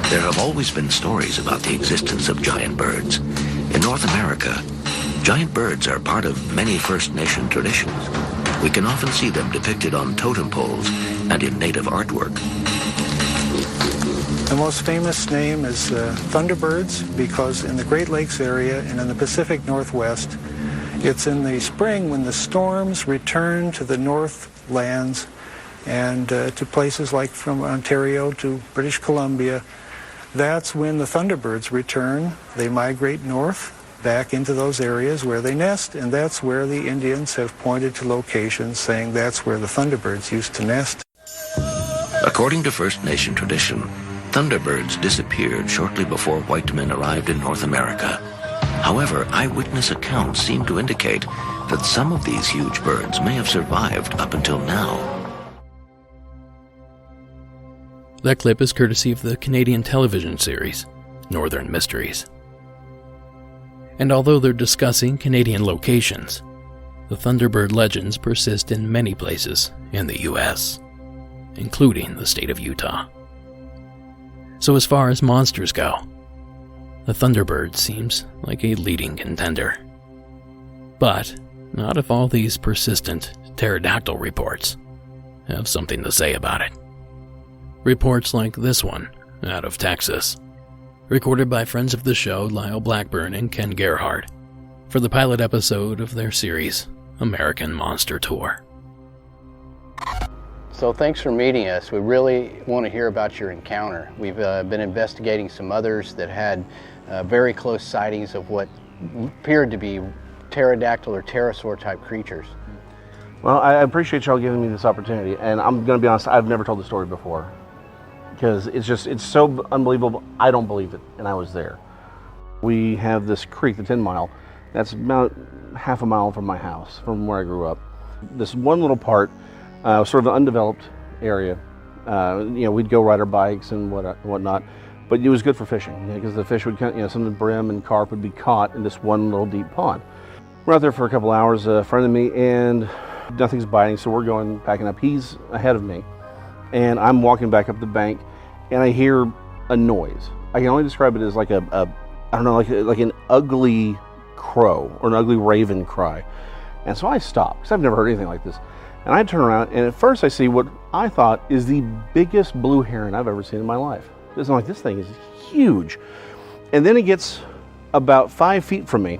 There have always been stories about the existence of giant birds. In North America, giant birds are part of many First Nation traditions. We can often see them depicted on totem poles and in native artwork. The most famous name is Thunderbirds, because in the Great Lakes area and in the Pacific Northwest, it's in the spring when the storms return to the Northlands and to places like from Ontario to British Columbia. That's when the Thunderbirds return. They migrate north back into those areas where they nest, and that's where the Indians have pointed to locations saying that's where the Thunderbirds used to nest. According to First Nation tradition, Thunderbirds disappeared shortly before white men arrived in North America. However, eyewitness accounts seem to indicate that some of these huge birds may have survived up until now. That clip is courtesy of the Canadian television series, Northern Mysteries. And although they're discussing Canadian locations, the Thunderbird legends persist in many places in the U.S., including the state of Utah. So as far as monsters go, the Thunderbird seems like a leading contender. But not if all these persistent pterodactyl reports have something to say about it. Reports like this one out of Texas, recorded by friends of the show Lyle Blackburn and Ken Gerhardt for the pilot episode of their series, American Monster Tour. So thanks for meeting us. We really want to hear about your encounter. We've been investigating some others that had very close sightings of what appeared to be pterodactyl or pterosaur type creatures. Well, I appreciate y'all giving me this opportunity, and I'm going to be honest, I've never told the story before because it's so unbelievable. I don't believe it, and I was there. We have this creek, the 10 Mile, that's about half a mile from my house, from where I grew up. This one little part, sort of an undeveloped area. We'd go ride our bikes and whatnot, but it was good for fishing because the fish would, some of the brim and carp would be caught in this one little deep pond. We're out there for a couple hours, a friend of me, and nothing's biting, so we're going packing up. He's ahead of me, and I'm walking back up the bank, and I hear a noise. I can only describe it as like like an ugly crow or an ugly raven cry. And so I stop because I've never heard anything like this. And I turn around, and at first I see what I thought is the biggest blue heron I've ever seen in my life. Because I'm like, this thing is huge. And then it gets about 5 feet from me,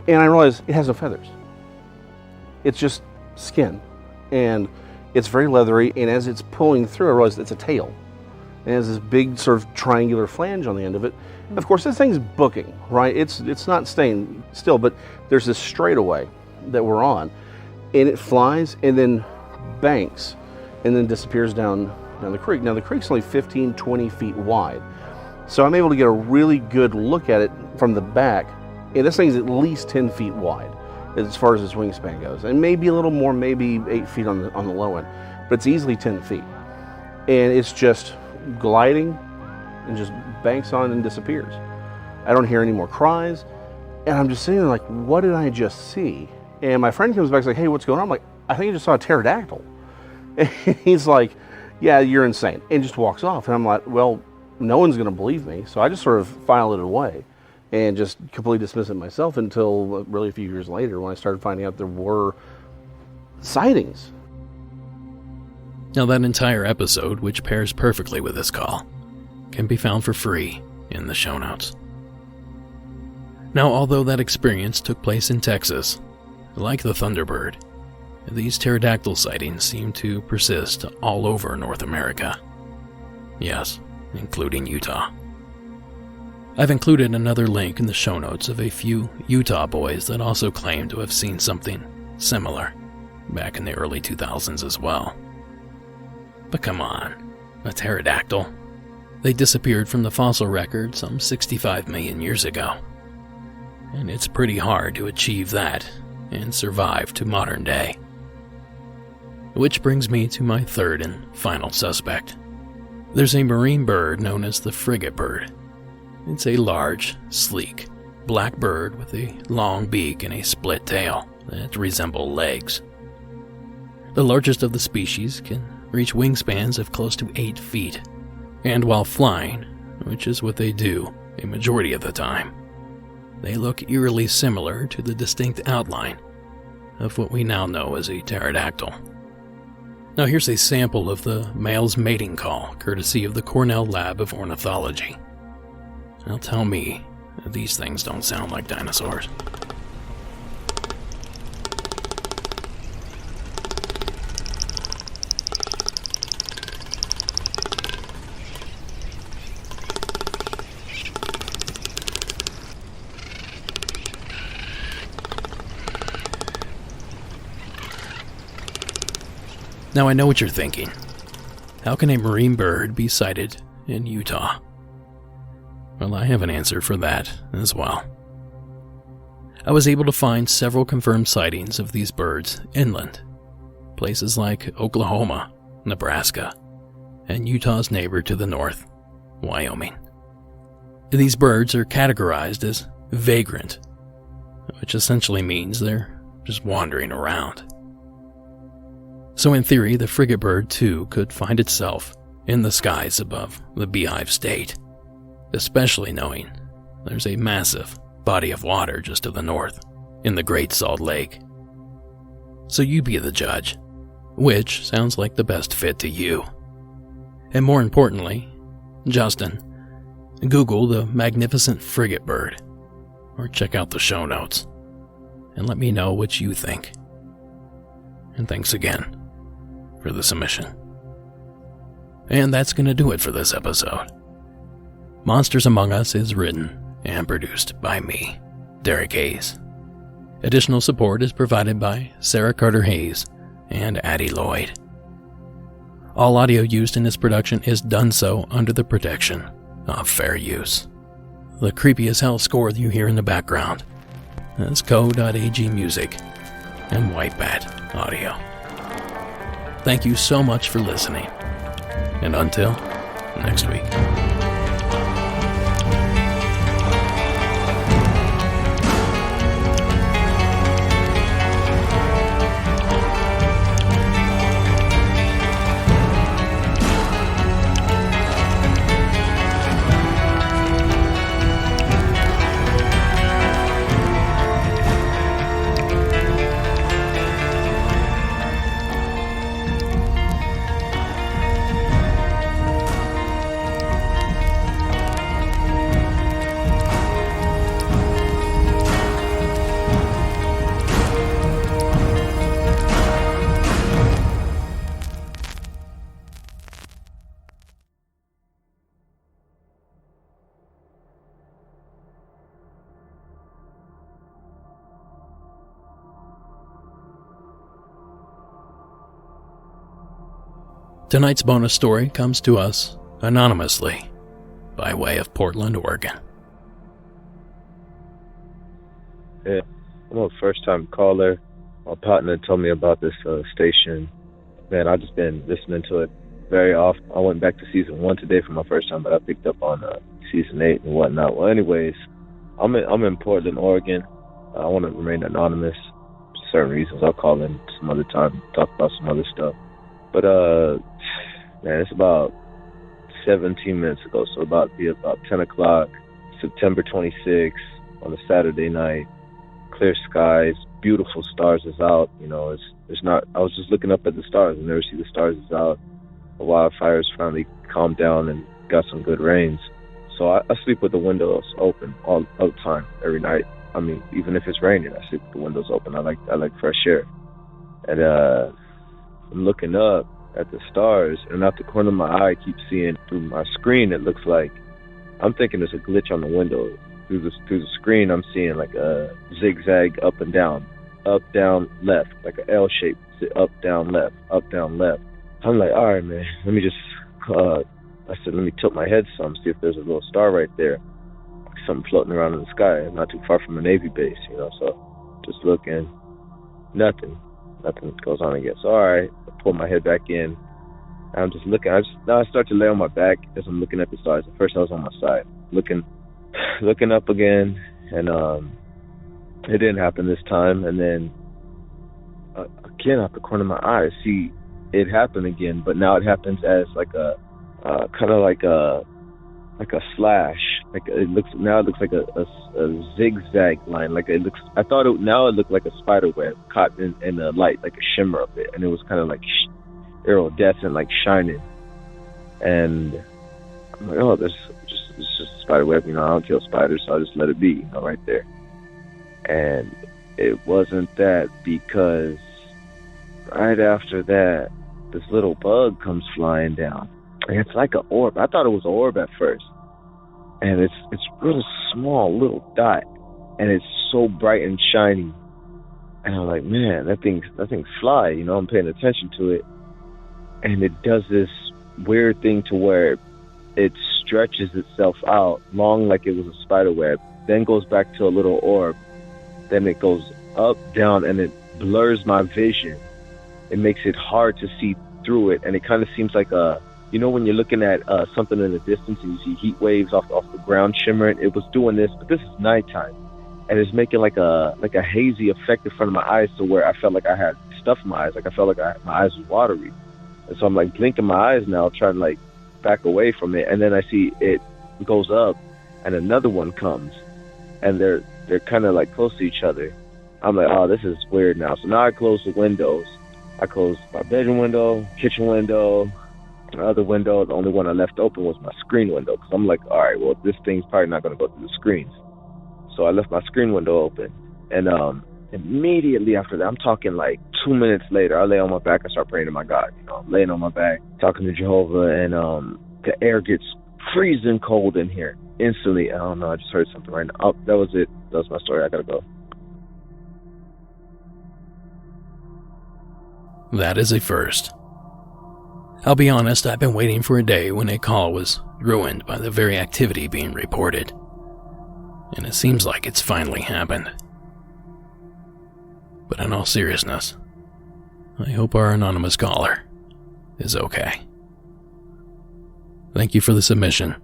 and I realize it has no feathers. It's just skin, and it's very leathery, and as it's pulling through, I realize it's a tail. and it has this big sort of triangular flange on the end of it. Of course, this thing's booking, right? It's not staying still, but there's this straightaway that we're on, and it flies and then banks and then disappears down the creek. Now, the creek's only 15, 20 feet wide, so I'm able to get a really good look at it from the back, and this thing's at least 10 feet wide as far as its wingspan goes, and maybe a little more, maybe 8 feet on the low end, but it's easily 10 feet. And it's just gliding and just banks on and disappears. I don't hear any more cries, and I'm just sitting there like, what did I just see? And my friend comes back and is like, hey, what's going on? I'm like, I think I just saw a pterodactyl. And he's like, yeah, you're insane, and just walks off. And I'm like, well, no one's going to believe me, so I just sort of file it away and just completely dismiss it myself until really a few years later when I started finding out there were sightings. Now, that entire episode, which pairs perfectly with this call, can be found for free in the show notes. Now, although that experience took place in Texas, like the Thunderbird, these pterodactyl sightings seem to persist all over North America. Yes, including Utah. I've included another link in the show notes of a few Utah boys that also claim to have seen something similar back in the early 2000s as well. But come on, a pterodactyl? They disappeared from the fossil record some 65 million years ago. And it's pretty hard to achieve that and survive to modern day. Which brings me to my third and final suspect. There's a marine bird known as the frigate bird. It's a large, sleek, black bird with a long beak and a split tail that resemble legs. The largest of the species can reach wingspans of close to 8 feet, and while flying, which is what they do a majority of the time, they look eerily similar to the distinct outline of what we now know as a pterodactyl. Now here's a sample of the male's mating call, courtesy of the Cornell Lab of Ornithology. Now tell me that these things don't sound like dinosaurs. Now I know what you're thinking. How can a marine bird be sighted in Utah? Well, I have an answer for that as well. I was able to find several confirmed sightings of these birds inland, places like Oklahoma, Nebraska, and Utah's neighbor to the north, Wyoming. These birds are categorized as vagrant, which essentially means they're just wandering around. So in theory, the frigate bird too could find itself in the skies above the Beehive State, especially knowing there's a massive body of water just to the north in the Great Salt Lake. So you be the judge. Which sounds like the best fit to you? And more importantly, Justin, Google the magnificent frigate bird, or check out the show notes, and let me know what you think. And thanks again for the submission. And that's going to do it for this episode. Monsters Among Us is written and produced by me, Derek Hayes. Additional support is provided by Sarah Carter Hayes and Addie Lloyd. All audio used in this production is done so under the protection of fair use. The creepy as hell score that you hear in the background is Co.ag Music and White Bat Audio. Thank you so much for listening, and until next week. Tonight's bonus story comes to us anonymously by way of Portland, Oregon. Yeah, I'm a first-time caller. My partner told me about this station. Man, I've just been listening to it very often. I went back to season 1 today for my first time, but I picked up on season 8 and whatnot. Well, anyways, I'm in Portland, Oregon. I want to remain anonymous for certain reasons. I'll call in some other time, talk about some other stuff. But, man, it's about 17 minutes ago, so about 10 o'clock, September 26th, on a Saturday night. Clear skies, beautiful stars is out. You know, it's not. I was just looking up at the stars and never see the stars is out. The wildfires finally calmed down and got some good rains. So I sleep with the windows open all the time, every night. I mean, even if it's raining, I sleep with the windows open. I like fresh air. And I'm looking up at the stars, and out the corner of my eye, I keep seeing through my screen. It looks like I'm thinking there's a glitch on the window. Through the screen, I'm seeing like a zigzag up and down, up, down, left, like an L shape, up, down, left, up, down, left. I'm like, all right, man, let me just, I said, let me tilt my head some, see if there's a little star right there, something floating around in the sky, not too far from a Navy base, you know, so just looking, nothing goes on again. So, all right, I pull my head back in, I'm just looking, now I start to lay on my back as I'm looking at the stars. At first I was on my side, looking up again, and it didn't happen this time. And then again, out the corner of my eye, I see it happen again, but now it happens as like a kind of like a slash. Like it looks like a zigzag line. Like it looks. I thought it looked like a spider web caught in the light, like a shimmer of it, and it was kind of like iridescent, like shining. And I'm like, oh, it's just a spider web, you know, I don't kill spiders, so I just let it be, you know, right there. And it wasn't that, because right after that, this little bug comes flying down. And it's like an orb. I thought it was an orb at first. And it's real small, little dot. And it's so bright and shiny. And I'm like, man, that thing's fly, you know, I'm paying attention to it. And it does this weird thing to where it stretches itself out long like it was a spider web, then goes back to a little orb, then it goes up, down, and it blurs my vision. It makes it hard to see through it, and it kind of seems like you know when you're looking at something in the distance and you see heat waves off the ground shimmering? It was doing this, but this is nighttime, and it's making like a hazy effect in front of my eyes, to where I felt like I had stuff in my eyes, like I felt like my eyes were watery. And so I'm like blinking my eyes now, trying to like back away from it, and then I see it goes up and another one comes, and they're kind of like close to each other. I'm like, oh, this is weird now. So now I close the windows. I closed my bedroom window, kitchen window, the other window. The only one I left open was my screen window, because I'm like, all right, well, this thing's probably not going to go through the screens. So I left my screen window open, and immediately after that, I'm talking like 2 minutes later, I lay on my back and start praying to my God. You know, I'm laying on my back, talking to Jehovah, and the air gets freezing cold in here instantly. I don't know, I just heard something right now. Oh, that was it. That was my story. I gotta go. That is a first. I'll be honest, I've been waiting for a day when a call was ruined by the very activity being reported. And it seems like it's finally happened. But in all seriousness, I hope our anonymous caller is okay. Thank you for the submission,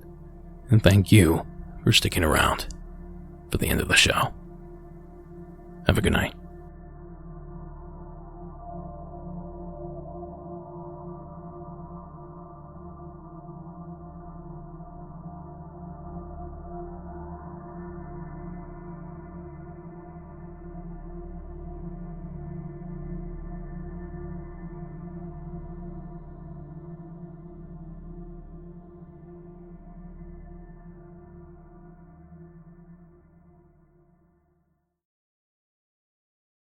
and thank you for sticking around for the end of the show. Have a good night.